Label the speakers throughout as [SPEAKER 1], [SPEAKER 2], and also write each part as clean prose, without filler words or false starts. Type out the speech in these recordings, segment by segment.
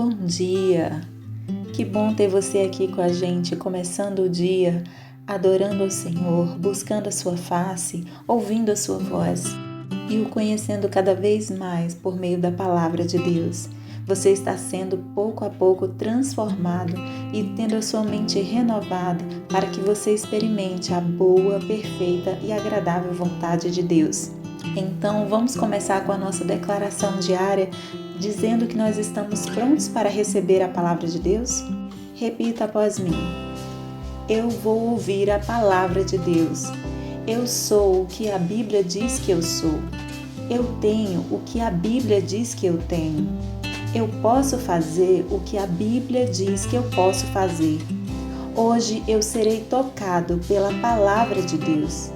[SPEAKER 1] Bom dia! Que bom ter você aqui com a gente, começando o dia, adorando ao Senhor, buscando a sua face, ouvindo a sua voz e o conhecendo cada vez mais por meio da palavra de Deus. Você está sendo pouco a pouco transformado e tendo a sua mente renovada para que você experimente a boa, perfeita e agradável vontade de Deus. Então, vamos começar com a nossa declaração diária, dizendo que nós estamos prontos para receber a palavra de Deus? Repita após mim. Eu vou ouvir a palavra de Deus. Eu sou o que a Bíblia diz que eu sou. Eu tenho o que a Bíblia diz que eu tenho. Eu posso fazer o que a Bíblia diz que eu posso fazer. Hoje eu serei tocado pela palavra de Deus.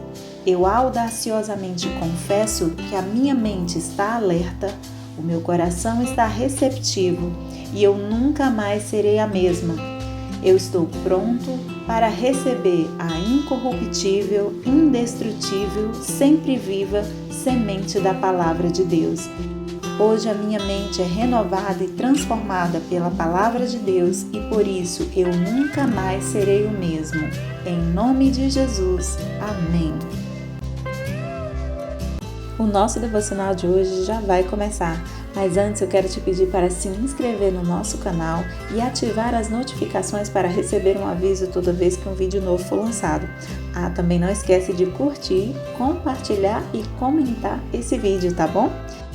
[SPEAKER 1] Eu audaciosamente confesso que a minha mente está alerta, o meu coração está receptivo e eu nunca mais serei a mesma. Eu estou pronto para receber a incorruptível, indestrutível, sempre viva semente da palavra de Deus. Hoje a minha mente é renovada e transformada pela palavra de Deus e por isso eu nunca mais serei o mesmo. Em nome de Jesus. Amém. O nosso devocional de hoje já vai começar, mas antes eu quero te pedir para se inscrever no nosso canal e ativar as notificações para receber um aviso toda vez que um vídeo novo for lançado. Também não esquece de curtir, compartilhar e comentar esse vídeo, tá bom?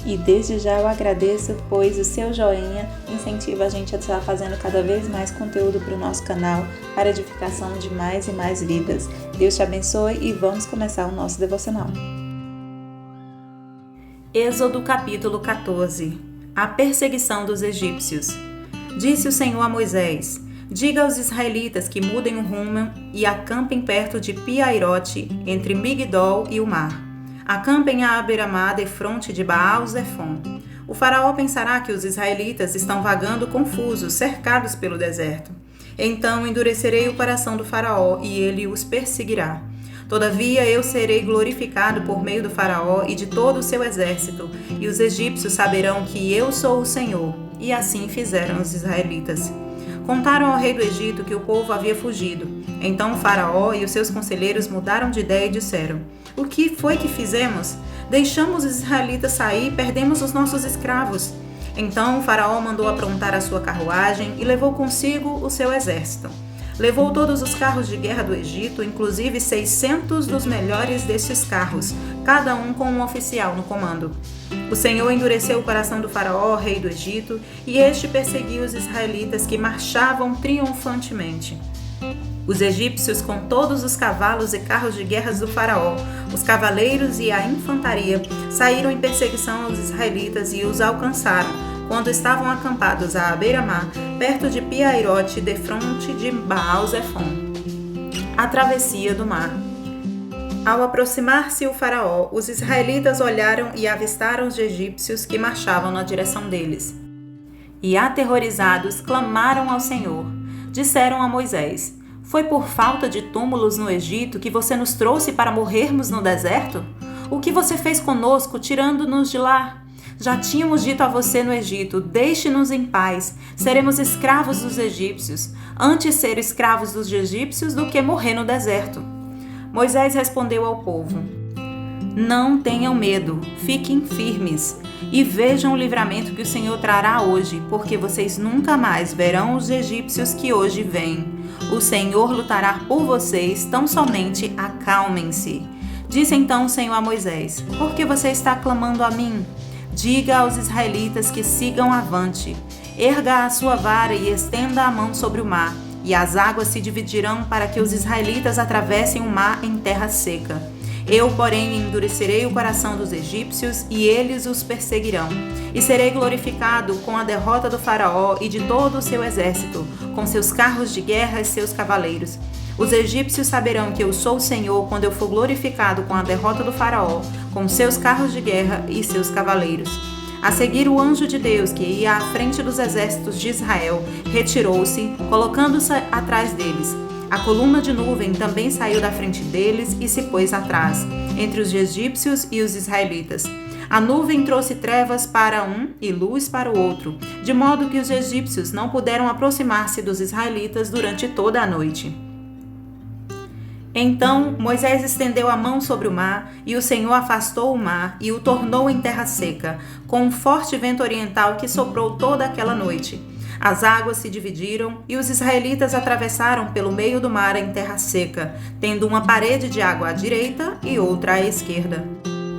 [SPEAKER 1] E desde já eu agradeço, pois o seu joinha incentiva a gente a estar fazendo cada vez mais conteúdo para o nosso canal, para edificação de mais e mais vidas. Deus te abençoe e vamos começar o nosso devocional.
[SPEAKER 2] Êxodo capítulo 14. A perseguição dos egípcios. Disse o Senhor a Moisés: diga aos israelitas que mudem o rumo e acampem perto de Pi-Hahirote, entre Migdol e o mar. Acampem à beira-mar defronte de Baal-Zefon. O faraó pensará que os israelitas estão vagando confusos, cercados pelo deserto. Então endurecerei o coração do faraó e ele os perseguirá. Todavia eu serei glorificado por meio do faraó e de todo o seu exército, e os egípcios saberão que eu sou o Senhor. E assim fizeram os israelitas. Contaram ao rei do Egito que o povo havia fugido. Então o faraó e os seus conselheiros mudaram de ideia e disseram: o que foi que fizemos? Deixamos os israelitas sair e perdemos os nossos escravos. Então o faraó mandou aprontar a sua carruagem e levou consigo o seu exército. Levou todos os carros de guerra do Egito, inclusive 600 dos melhores destes carros, cada um com um oficial no comando. O Senhor endureceu o coração do faraó, rei do Egito, e este perseguiu os israelitas que marchavam triunfantemente. Os egípcios, com todos os cavalos e carros de guerra do faraó, os cavaleiros e a infantaria, saíram em perseguição aos israelitas e os alcançaram, quando estavam acampados à beira-mar, perto de Pi-Hahirote, defronte de Baal-Zefon. A travessia do mar. Ao aproximar-se o faraó, os israelitas olharam e avistaram os egípcios que marchavam na direção deles. E aterrorizados, clamaram ao Senhor. Disseram a Moisés: foi por falta de túmulos no Egito que você nos trouxe para morrermos no deserto? O que você fez conosco, tirando-nos de lá? Já tínhamos dito a você no Egito: deixe-nos em paz, seremos escravos dos egípcios, antes ser escravos dos egípcios do que morrer no deserto. Moisés respondeu ao povo: não tenham medo, fiquem firmes e vejam o livramento que o Senhor trará hoje, porque vocês nunca mais verão os egípcios que hoje vêm. O Senhor lutará por vocês, tão somente acalmem-se. Disse então o Senhor a Moisés: por que você está clamando a mim? Diga aos israelitas que sigam avante. Erga a sua vara e estenda a mão sobre o mar, e as águas se dividirão para que os israelitas atravessem o mar em terra seca. Eu, porém, endurecerei o coração dos egípcios e eles os perseguirão. E serei glorificado com a derrota do faraó e de todo o seu exército, com seus carros de guerra e seus cavaleiros. Os egípcios saberão que eu sou o Senhor quando eu for glorificado com a derrota do faraó, com seus carros de guerra e seus cavaleiros. A seguir, o anjo de Deus, que ia à frente dos exércitos de Israel, retirou-se, colocando-se atrás deles. A coluna de nuvem também saiu da frente deles e se pôs atrás, entre os egípcios e os israelitas. A nuvem trouxe trevas para um e luz para o outro, de modo que os egípcios não puderam aproximar-se dos israelitas durante toda a noite. Então Moisés estendeu a mão sobre o mar, e o Senhor afastou o mar e o tornou em terra seca, com um forte vento oriental que soprou toda aquela noite. As águas se dividiram e os israelitas atravessaram pelo meio do mar em terra seca, tendo uma parede de água à direita e outra à esquerda.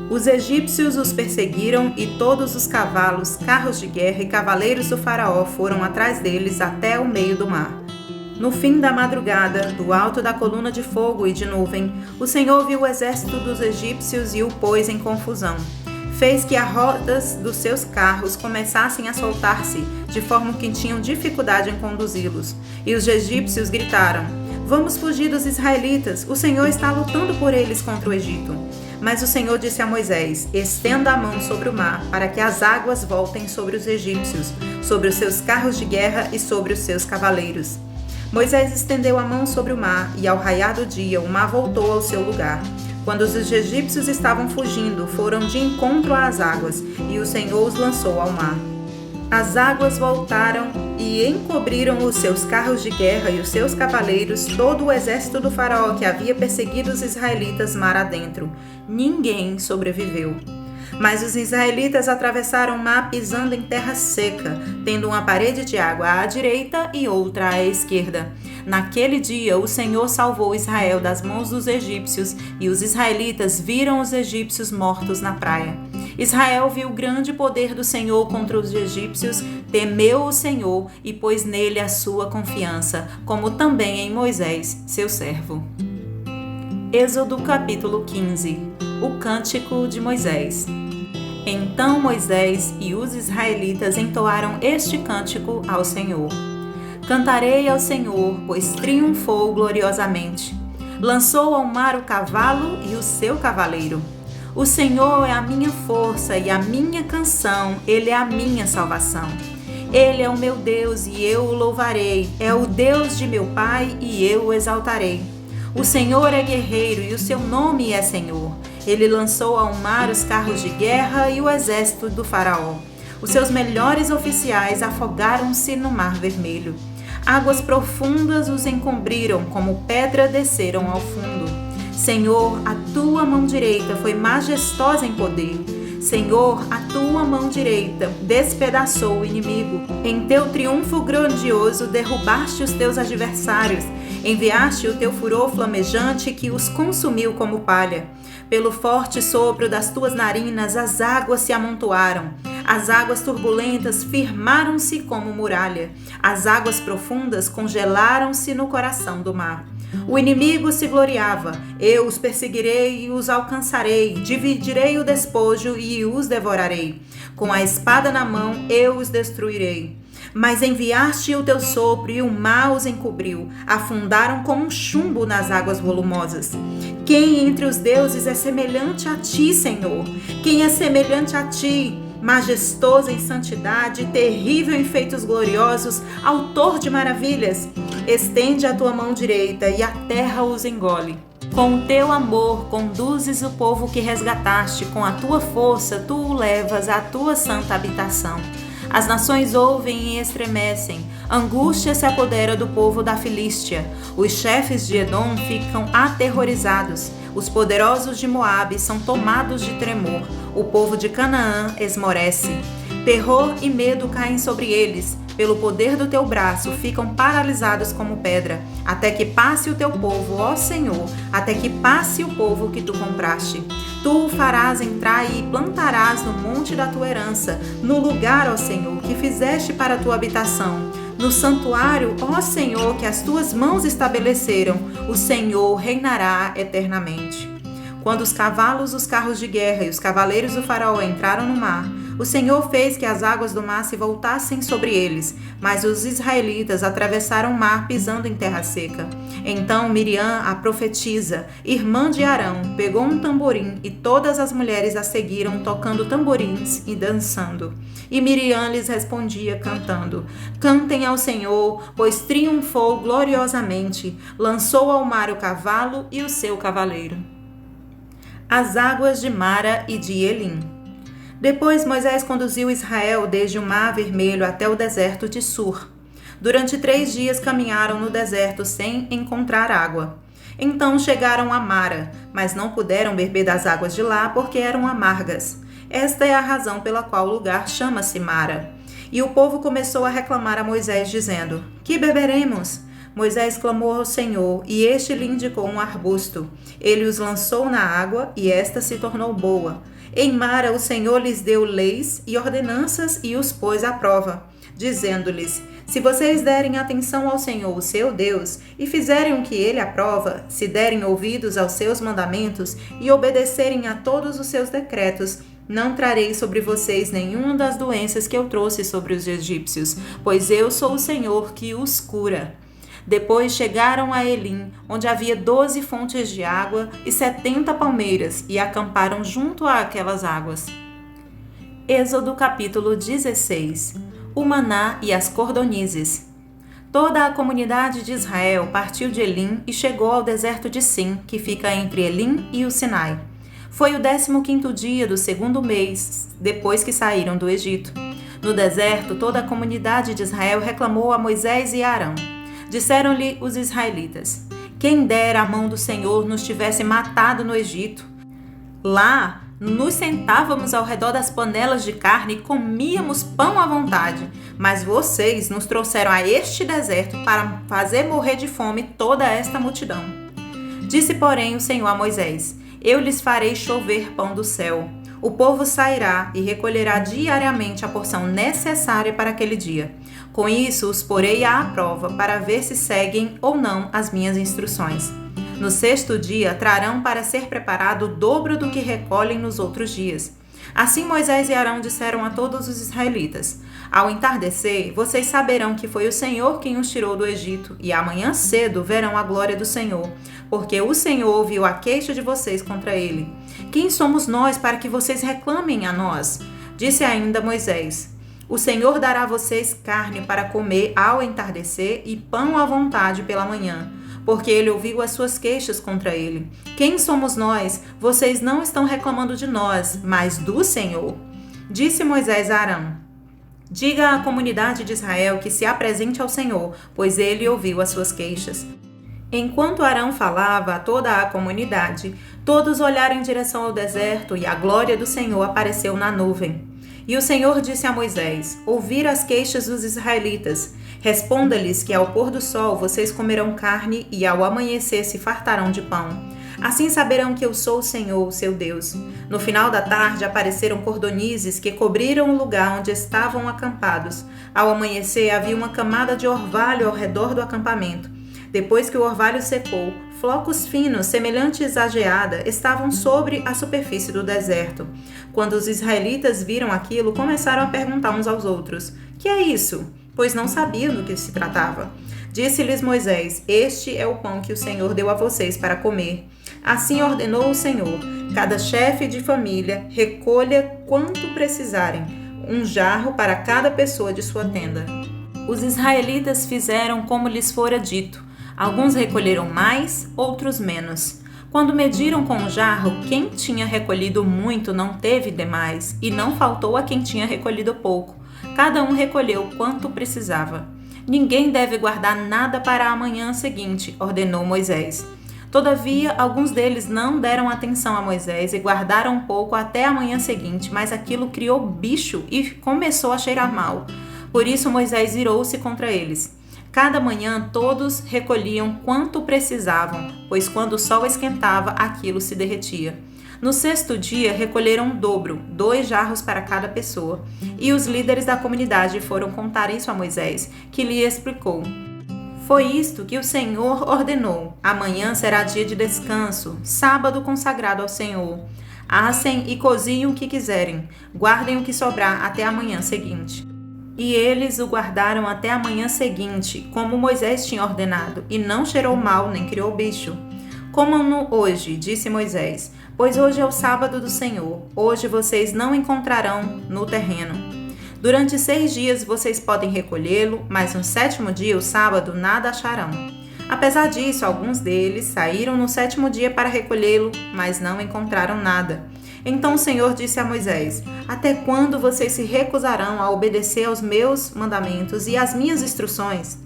[SPEAKER 2] Os egípcios os perseguiram e todos os cavalos, carros de guerra e cavaleiros do faraó foram atrás deles até o meio do mar. No fim da madrugada, do alto da coluna de fogo e de nuvem, o Senhor viu o exército dos egípcios e o pôs em confusão. Fez que as rodas dos seus carros começassem a soltar-se, de forma que tinham dificuldade em conduzi-los. E os egípcios gritaram: "Vamos fugir dos israelitas, o Senhor está lutando por eles contra o Egito." Mas o Senhor disse a Moisés: "Estenda a mão sobre o mar, para que as águas voltem sobre os egípcios, sobre os seus carros de guerra e sobre os seus cavaleiros." Moisés estendeu a mão sobre o mar, e ao raiar do dia o mar voltou ao seu lugar. Quando os egípcios estavam fugindo, foram de encontro às águas, e o Senhor os lançou ao mar. As águas voltaram e encobriram os seus carros de guerra e os seus cavaleiros, todo o exército do faraó que havia perseguido os israelitas mar adentro. Ninguém sobreviveu. Mas os israelitas atravessaram o mar pisando em terra seca, tendo uma parede de água à direita e outra à esquerda. Naquele dia, o Senhor salvou Israel das mãos dos egípcios, e os israelitas viram os egípcios mortos na praia. Israel viu o grande poder do Senhor contra os egípcios, temeu o Senhor e pôs nele a sua confiança, como também em Moisés, seu servo. Êxodo capítulo 15. O cântico de Moisés. Então Moisés e os israelitas entoaram este cântico ao Senhor. Cantarei ao Senhor, pois triunfou gloriosamente. Lançou ao mar o cavalo e o seu cavaleiro. O Senhor é a minha força e a minha canção, Ele é a minha salvação. Ele é o meu Deus e eu o louvarei, é o Deus de meu pai e eu o exaltarei. O Senhor é guerreiro e o seu nome é Senhor. Ele lançou ao mar os carros de guerra e o exército do faraó. Os seus melhores oficiais afogaram-se no mar vermelho. Águas profundas os encobriram, como pedra desceram ao fundo. Senhor, a tua mão direita foi majestosa em poder. Senhor, a tua mão direita despedaçou o inimigo. Em teu triunfo grandioso derrubaste os teus adversários. Enviaste o teu furor flamejante que os consumiu como palha. Pelo forte sopro das tuas narinas as águas se amontoaram. As águas turbulentas firmaram-se como muralha. As águas profundas congelaram-se no coração do mar. O inimigo se gloriava. Eu os perseguirei e os alcançarei. Dividirei o despojo e os devorarei. Com a espada na mão eu os destruirei. Mas enviaste o teu sopro e o mar os encobriu. Afundaram como um chumbo nas águas volumosas. Quem entre os deuses é semelhante a ti, Senhor? Quem é semelhante a ti? Majestoso em santidade, terrível em feitos gloriosos, autor de maravilhas. Estende a tua mão direita e a terra os engole. Com o teu amor conduzes o povo que resgataste, com a tua força tu o levas à tua santa habitação. As nações ouvem e estremecem, angústia se apodera do povo da Filístia. Os chefes de Edom ficam aterrorizados, os poderosos de Moabe são tomados de tremor, o povo de Canaã esmorece. Terror e medo caem sobre eles, pelo poder do teu braço ficam paralisados como pedra, até que passe o teu povo, ó Senhor, até que passe o povo que tu compraste. Tu o farás entrar e plantarás no monte da tua herança, no lugar, ó Senhor, que fizeste para a tua habitação. No santuário, ó Senhor, que as tuas mãos estabeleceram, o Senhor reinará eternamente. Quando os cavalos, os carros de guerra e os cavaleiros do faraó entraram no mar, o Senhor fez que as águas do mar se voltassem sobre eles, mas os israelitas atravessaram o mar pisando em terra seca. Então Miriam, a profetisa, irmã de Arão, pegou um tamborim e todas as mulheres a seguiram tocando tamborins e dançando. E Miriam lhes respondia cantando: Cantem ao Senhor, pois triunfou gloriosamente, lançou ao mar o cavalo e o seu cavaleiro. As águas de Mara e de Elim. Depois Moisés conduziu Israel desde o Mar Vermelho até o deserto de Sur. Durante 3 dias caminharam no deserto sem encontrar água. Então chegaram a Mara, mas não puderam beber das águas de lá porque eram amargas. Esta é a razão pela qual o lugar chama-se Mara. E o povo começou a reclamar a Moisés, dizendo: Que beberemos? Moisés clamou ao Senhor, e este lhe indicou um arbusto. Ele os lançou na água, e esta se tornou boa. Em Mara o Senhor lhes deu leis e ordenanças e os pôs à prova, dizendo-lhes: Se vocês derem atenção ao Senhor, o seu Deus, e fizerem o que ele aprova, se derem ouvidos aos seus mandamentos e obedecerem a todos os seus decretos, não trarei sobre vocês nenhuma das doenças que eu trouxe sobre os egípcios, pois eu sou o Senhor que os cura. Depois chegaram a Elim, onde havia 12 fontes de água e 70 palmeiras, e acamparam junto àquelas águas. Êxodo capítulo 16. O maná e as cordonizes. Toda a comunidade de Israel partiu de Elim e chegou ao deserto de Sim, que fica entre Elim e o Sinai. Foi o 15º dia do 2º mês, depois que saíram do Egito. No deserto, toda a comunidade de Israel reclamou a Moisés e a Arão. Disseram-lhe os israelitas: Quem dera a mão do Senhor nos tivesse matado no Egito. Lá nos sentávamos ao redor das panelas de carne e comíamos pão à vontade. Mas vocês nos trouxeram a este deserto para fazer morrer de fome toda esta multidão. Disse, porém, o Senhor a Moisés: Eu lhes farei chover pão do céu. O povo sairá e recolherá diariamente a porção necessária para aquele dia. Com isso, os porei à prova para ver se seguem ou não as minhas instruções. No 6º dia, trarão para ser preparado o dobro do que recolhem nos outros dias. Assim Moisés e Arão disseram a todos os israelitas: Ao entardecer, vocês saberão que foi o Senhor quem os tirou do Egito, e amanhã cedo verão a glória do Senhor, porque o Senhor ouviu a queixa de vocês contra ele. Quem somos nós para que vocês reclamem a nós? Disse ainda Moisés: O Senhor dará a vocês carne para comer ao entardecer e pão à vontade pela manhã, porque ele ouviu as suas queixas contra ele. Quem somos nós? Vocês não estão reclamando de nós, mas do Senhor. Disse Moisés a Arão: Diga à comunidade de Israel que se apresente ao Senhor, pois ele ouviu as suas queixas. Enquanto Arão falava a toda a comunidade, todos olharam em direção ao deserto e a glória do Senhor apareceu na nuvem. E o Senhor disse a Moisés: Ouvir as queixas dos israelitas. Responda-lhes que ao pôr do sol vocês comerão carne e ao amanhecer se fartarão de pão. Assim saberão que eu sou o Senhor, seu Deus. No final da tarde apareceram cordonizes que cobriram o lugar onde estavam acampados. Ao amanhecer havia uma camada de orvalho ao redor do acampamento. Depois que o orvalho secou, flocos finos, semelhantes à geada, estavam sobre a superfície do deserto. Quando os israelitas viram aquilo, começaram a perguntar uns aos outros: Que é isso? Pois não sabiam do que se tratava. Disse-lhes Moisés: Este é o pão que o Senhor deu a vocês para comer. Assim ordenou o Senhor: Cada chefe de família recolha quanto precisarem, um jarro para cada pessoa de sua tenda. Os israelitas fizeram como lhes fora dito. Alguns recolheram mais, outros menos. Quando mediram com o jarro, quem tinha recolhido muito não teve demais, e não faltou a quem tinha recolhido pouco. Cada um recolheu quanto precisava. Ninguém deve guardar nada para a manhã seguinte, ordenou Moisés. Todavia, alguns deles não deram atenção a Moisés e guardaram um pouco até a manhã seguinte, mas aquilo criou bicho e começou a cheirar mal. Por isso Moisés irou-se contra eles. Cada manhã todos recolhiam quanto precisavam, pois quando o sol esquentava, aquilo se derretia. No 6º dia recolheram o dobro, 2 jarros para cada pessoa. E os líderes da comunidade foram contar isso a Moisés, que lhe explicou: Foi isto que o Senhor ordenou. Amanhã será dia de descanso, sábado consagrado ao Senhor. Assem e cozinhem o que quiserem, guardem o que sobrar até a manhã seguinte. E eles o guardaram até a manhã seguinte, como Moisés tinha ordenado, e não cheirou mal nem criou bicho. Comam-no hoje, disse Moisés, pois hoje é o sábado do Senhor. Hoje vocês não encontrarão no terreno. Durante 6 dias vocês podem recolhê-lo, mas no 7º dia, o sábado, nada acharão. Apesar disso, alguns deles saíram no 7º dia para recolhê-lo, mas não encontraram nada. Então o Senhor disse a Moisés: Até quando vocês se recusarão a obedecer aos meus mandamentos e às minhas instruções?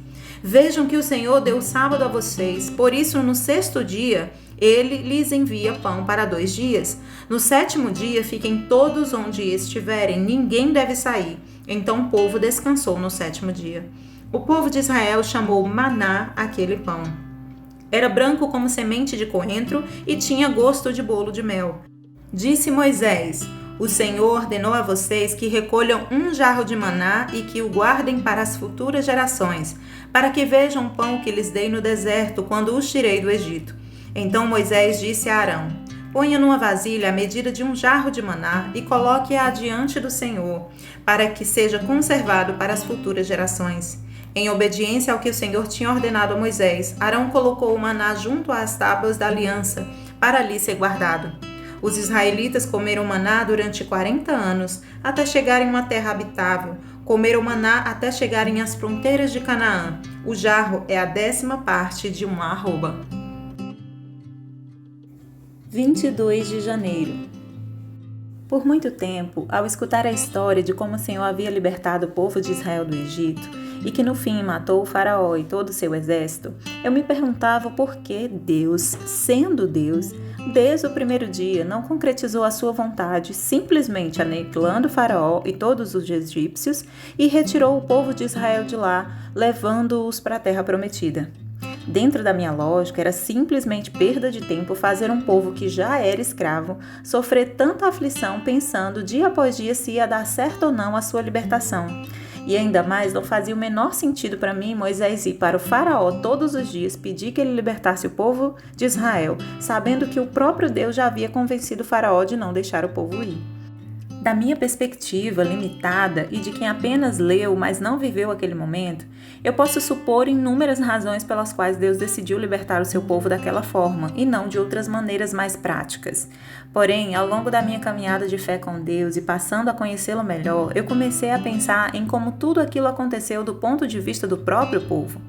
[SPEAKER 2] Vejam que o Senhor deu o sábado a vocês, por isso no sexto dia ele lhes envia pão para 2 dias. No 7º dia fiquem todos onde estiverem, ninguém deve sair. Então o povo descansou no 7º dia. O povo de Israel chamou maná aquele pão. Era branco como semente de coentro e tinha gosto de bolo de mel. Disse Moisés: O Senhor ordenou a vocês que recolham 1 jarro de maná e que o guardem para as futuras gerações, para que vejam o pão que lhes dei no deserto quando os tirei do Egito. Então Moisés disse a Arão: Ponha numa vasilha a medida de 1 jarro de maná e coloque-a diante do Senhor, para que seja conservado para as futuras gerações. Em obediência ao que o Senhor tinha ordenado a Moisés, Arão colocou o maná junto às tábuas da aliança, para ali ser guardado. Os israelitas comeram maná durante 40 anos, até chegarem a uma terra habitável. Comeram maná até chegarem às fronteiras de Canaã. O jarro é a 10ª parte de uma arroba.
[SPEAKER 1] 22 de janeiro. Por muito tempo, ao escutar a história de como o Senhor havia libertado o povo de Israel do Egito, e que no fim matou o faraó e todo o seu exército, eu me perguntava por que Deus, sendo Deus, desde o primeiro dia não concretizou a sua vontade, simplesmente aniquilando o faraó e todos os egípcios e retirou o povo de Israel de lá, levando-os para a terra prometida. Dentro da minha lógica, era simplesmente perda de tempo fazer um povo que já era escravo sofrer tanta aflição pensando dia após dia se ia dar certo ou não a sua libertação. E ainda mais não fazia o menor sentido para mim Moisés ir para o faraó todos os dias pedir que ele libertasse o povo de Israel, sabendo que o próprio Deus já havia convencido o faraó de não deixar o povo ir. Da minha perspectiva limitada e de quem apenas leu, mas não viveu aquele momento, eu posso supor inúmeras razões pelas quais Deus decidiu libertar o seu povo daquela forma e não de outras maneiras mais práticas. Porém, ao longo da minha caminhada de fé com Deus e passando a conhecê-lo melhor, eu comecei a pensar em como tudo aquilo aconteceu do ponto de vista do próprio povo.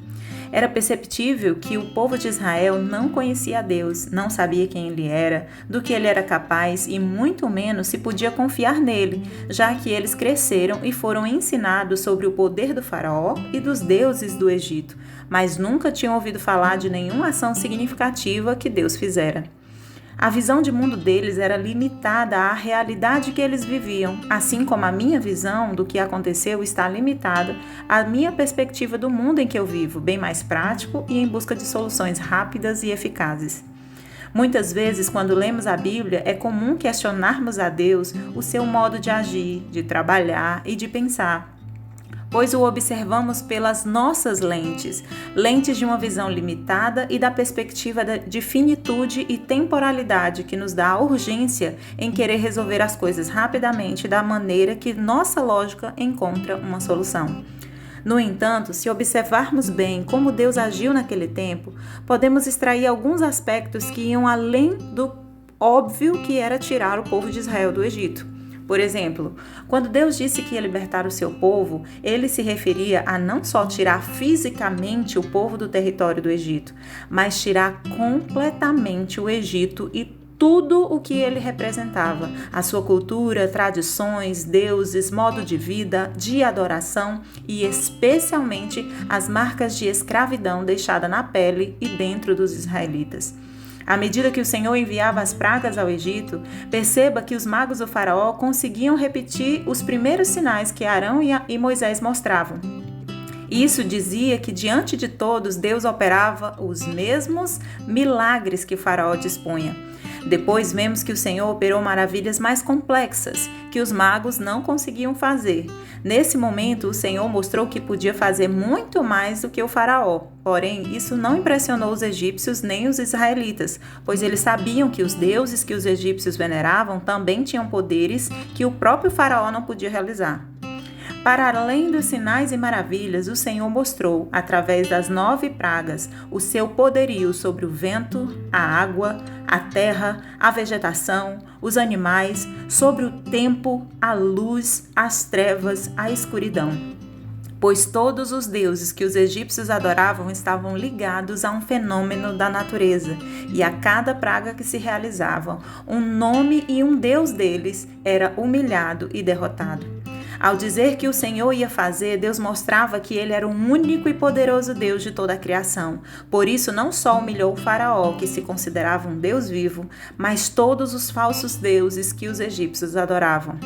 [SPEAKER 1] Era perceptível que o povo de Israel não conhecia a Deus, não sabia quem ele era, do que ele era capaz e muito menos se podia confiar nele, já que eles cresceram e foram ensinados sobre o poder do faraó e dos deuses do Egito, mas nunca tinham ouvido falar de nenhuma ação significativa que Deus fizera. A visão de mundo deles era limitada à realidade que eles viviam, assim como a minha visão do que aconteceu está limitada à minha perspectiva do mundo em que eu vivo, bem mais prático e em busca de soluções rápidas e eficazes. Muitas vezes, quando lemos a Bíblia, é comum questionarmos a Deus o seu modo de agir, de trabalhar e de pensar, pois o observamos pelas nossas lentes de uma visão limitada e da perspectiva de finitude e temporalidade que nos dá a urgência em querer resolver as coisas rapidamente da maneira que nossa lógica encontra uma solução. No entanto, se observarmos bem como Deus agiu naquele tempo, podemos extrair alguns aspectos que iam além do óbvio que era tirar o povo de Israel do Egito. Por exemplo, quando Deus disse que ia libertar o seu povo, ele se referia a não só tirar fisicamente o povo do território do Egito, mas tirar completamente o Egito e tudo o que ele representava, a sua cultura, tradições, deuses, modo de vida, de adoração e especialmente as marcas de escravidão deixada na pele e dentro dos israelitas. À medida que o Senhor enviava as pragas ao Egito, perceba que os magos do faraó conseguiam repetir os primeiros sinais que Arão e Moisés mostravam. Isso dizia que diante de todos Deus operava os mesmos milagres que o faraó dispunha. Depois vemos que o Senhor operou maravilhas mais complexas, que os magos não conseguiam fazer. Nesse momento, o Senhor mostrou que podia fazer muito mais do que o faraó. Porém, isso não impressionou os egípcios nem os israelitas, pois eles sabiam que os deuses que os egípcios veneravam também tinham poderes que o próprio faraó não podia realizar. Para além dos sinais e maravilhas, o Senhor mostrou, através das 9 pragas, o seu poderio sobre o vento, a água, a terra, a vegetação, os animais, sobre o tempo, a luz, as trevas, a escuridão.
[SPEAKER 2] pois todos os deuses que os egípcios adoravam estavam ligados a um fenômeno da natureza, e a cada praga que se realizava, um nome e um deus deles era humilhado e derrotado. Ao dizer que o Senhor ia fazer, Deus mostrava que ele era o único e poderoso Deus de toda a criação. Por isso, não só humilhou o faraó, que se considerava um Deus vivo, mas todos os falsos deuses que os egípcios adoravam.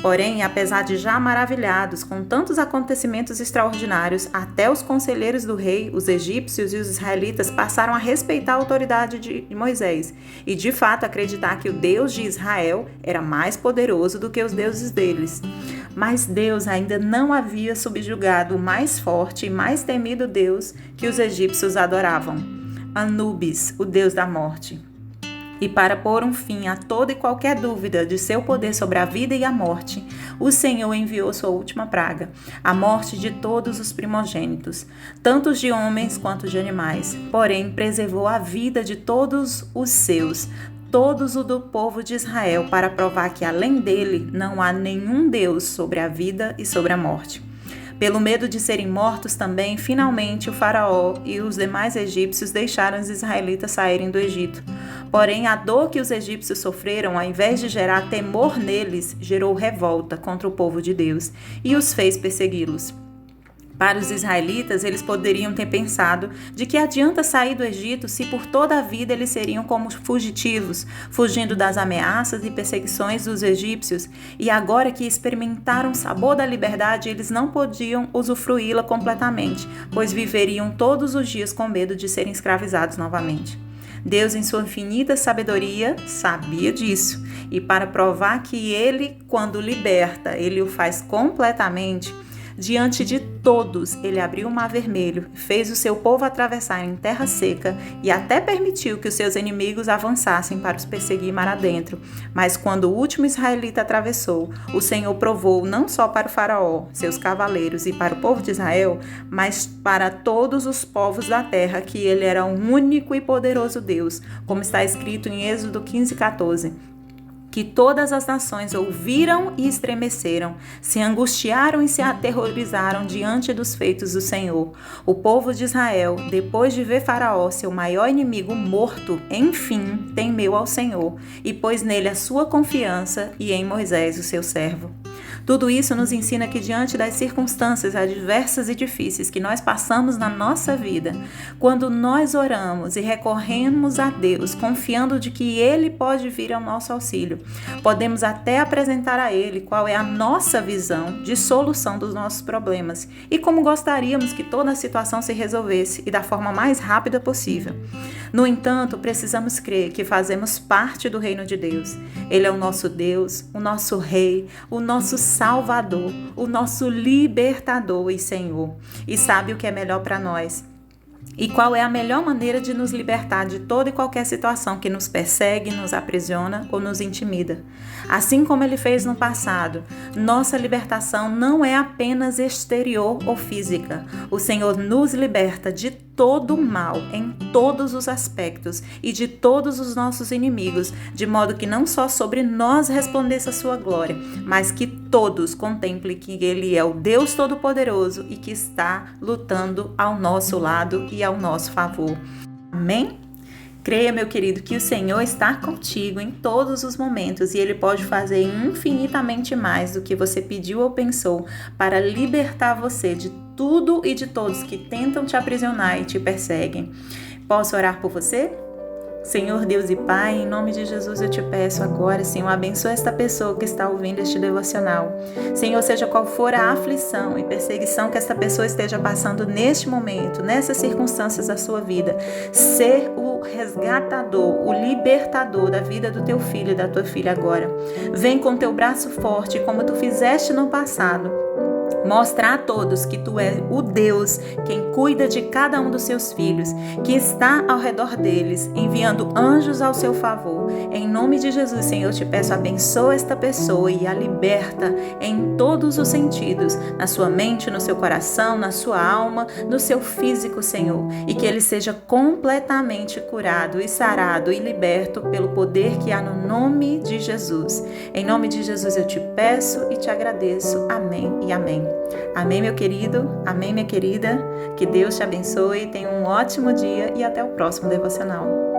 [SPEAKER 2] Porém, apesar de já maravilhados com tantos acontecimentos extraordinários, até os conselheiros do rei, os egípcios e os israelitas passaram a respeitar a autoridade de Moisés e, de fato, acreditar que o Deus de Israel era mais poderoso do que os deuses deles. Mas Deus ainda não havia subjugado o mais forte e mais temido Deus que os egípcios adoravam, Anubis, o Deus da morte. E para pôr um fim a toda e qualquer dúvida de seu poder sobre a vida e a morte, o Senhor enviou sua última praga, a morte de todos os primogênitos, tanto de homens quanto de animais. Porém, preservou a vida de todos os seus, todos o do povo de Israel, para provar que além dele não há nenhum Deus sobre a vida e sobre a morte. Pelo medo de serem mortos também, finalmente o faraó e os demais egípcios deixaram os israelitas saírem do Egito. Porém, a dor que os egípcios sofreram, ao invés de gerar temor neles, gerou revolta contra o povo de Deus e os fez persegui-los. Para os israelitas, eles poderiam ter pensado de que adianta sair do Egito se por toda a vida eles seriam como fugitivos, fugindo das ameaças e perseguições dos egípcios, e agora que experimentaram o sabor da liberdade, eles não podiam usufruí-la completamente, pois viveriam todos os dias com medo de serem escravizados novamente. Deus, em sua infinita sabedoria, sabia disso, e para provar que ele, quando liberta, ele o faz completamente, diante de todos, ele abriu o Mar Vermelho, fez o seu povo atravessar em terra seca e até permitiu que os seus inimigos avançassem para os perseguir mar adentro. Mas quando o último israelita atravessou, o Senhor provou não só para o faraó, seus cavaleiros e para o povo de Israel, mas para todos os povos da terra que ele era o único e poderoso Deus, como está escrito em Êxodo 15:14. Que todas as nações ouviram e estremeceram, se angustiaram e se aterrorizaram diante dos feitos do Senhor. O povo de Israel, depois de ver Faraó, seu maior inimigo, morto, enfim, temeu ao Senhor e pôs nele a sua confiança e em Moisés, o seu servo. Tudo isso nos ensina que diante das circunstâncias adversas e difíceis que nós passamos na nossa vida, quando nós oramos e recorremos a Deus, confiando de que Ele pode vir ao nosso auxílio, podemos até apresentar a Ele qual é a nossa visão de solução dos nossos problemas e como gostaríamos que toda a situação se resolvesse e da forma mais rápida possível. No entanto, precisamos crer que fazemos parte do reino de Deus. Ele é o nosso Deus, o nosso Rei, o nosso Salvador, o nosso Libertador e Senhor, e sabe o que é melhor para nós. E qual é a melhor maneira de nos libertar de toda e qualquer situação que nos persegue, nos aprisiona ou nos intimida. Assim como Ele fez no passado, nossa libertação não é apenas exterior ou física. O Senhor nos liberta de todo o mal, em todos os aspectos e de todos os nossos inimigos, de modo que não só sobre nós resplandeça a sua glória, mas que todos contemplem que Ele é o Deus Todo-Poderoso e que está lutando ao nosso lado e ao nosso favor. Amém? Creia, meu querido, que o Senhor está contigo em todos os momentos e Ele pode fazer infinitamente mais do que você pediu ou pensou para libertar você de tudo e de todos que tentam te aprisionar e te perseguem. Posso orar por você? Senhor Deus e Pai, em nome de Jesus eu te peço agora, Senhor, abençoa esta pessoa que está ouvindo este devocional. Senhor, seja qual for a aflição e perseguição que esta pessoa esteja passando neste momento, nessas circunstâncias da sua vida, ser o resgatador, o libertador da vida do teu filho e da tua filha agora. Vem com teu braço forte, como tu fizeste no passado. Mostra a todos que tu és o Deus, quem cuida de cada um dos seus filhos, que está ao redor deles, enviando anjos ao seu favor. Em nome de Jesus, Senhor, eu te peço, abençoa esta pessoa e a liberta em todos os sentidos, na sua mente, no seu coração, na sua alma, no seu físico, Senhor, e que ele seja completamente curado e sarado e liberto pelo poder que há no nome de Jesus. Em nome de Jesus eu te peço e te agradeço. Amém e amém. Amém, meu querido? Amém, minha querida? Que Deus te abençoe, tenha um ótimo dia e até o próximo devocional.